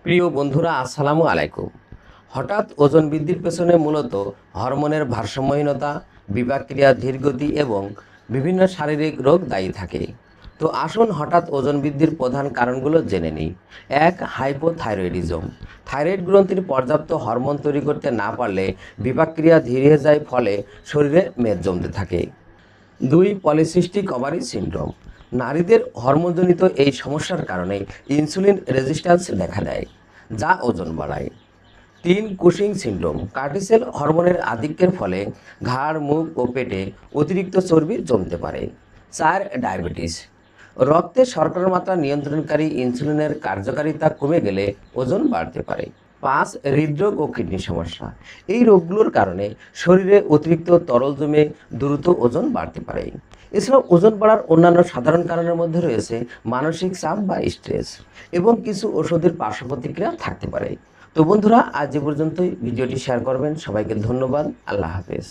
প্রিয় বন্ধুরা, আসসালামু আলাইকুম। হঠাৎ ওজন বৃদ্ধির পেছনে মূলত হরমোনের ভারসাম্যহীনতা, বিপাকক্রিয়া ধীরগতি এবং বিভিন্ন শারীরিক রোগ দায়ী থাকে। তো আসুন হঠাৎ ওজন বৃদ্ধির প্রধান কারণগুলো জেনে নিই। 1. হাইপোথাইরয়েডিজম। থাইরয়েড গ্রন্থির পর্যাপ্ত হরমোন তৈরি করতে না পারলে বিপাকক্রিয়া ধীরে হয়ে যায়, ফলে শরীরে মেদ জমতে থাকে। 2. Polycystic ovary syndrome. নারীদের হরমোনজনিত এই সমস্যার কারণে ইনসুলিন রেজিস্ট্যান্স দেখা দেয়, যা ওজন বাড়ায়। 3. Cushing syndrome. কার্টিসেল হরমোনের আধিক্যের ফলে ঘাড়, মুখ ও পেটে অতিরিক্ত চর্বি জমতে পারে। 4. ডায়াবেটিস। রক্তে শর্করার মাত্রা নিয়ন্ত্রণকারী ইনসুলিনের কার্যকারিতা কমে গেলে ওজন বাড়তে পারে। 5. হৃদরোগ ও কিডনি সমস্যা। এই রোগগুলোর কারণে শরীরে অতিরিক্ত তরল জমে দ্রুত ওজন বাড়তে পারে। এছাড়াও ওজন বাড়ার অন্যান্য সাধারণ কারণের মধ্যে রয়েছে মানসিক চাপ বা স্ট্রেস এবং কিছু ওষুধের পার্শ্ব প্রতিক্রিয়া থাকতে পারে। তো বন্ধুরা, আজ এ পর্যন্তই। ভিডিওটি শেয়ার করবেন। সবাইকে ধন্যবাদ। আল্লাহ হাফেজ।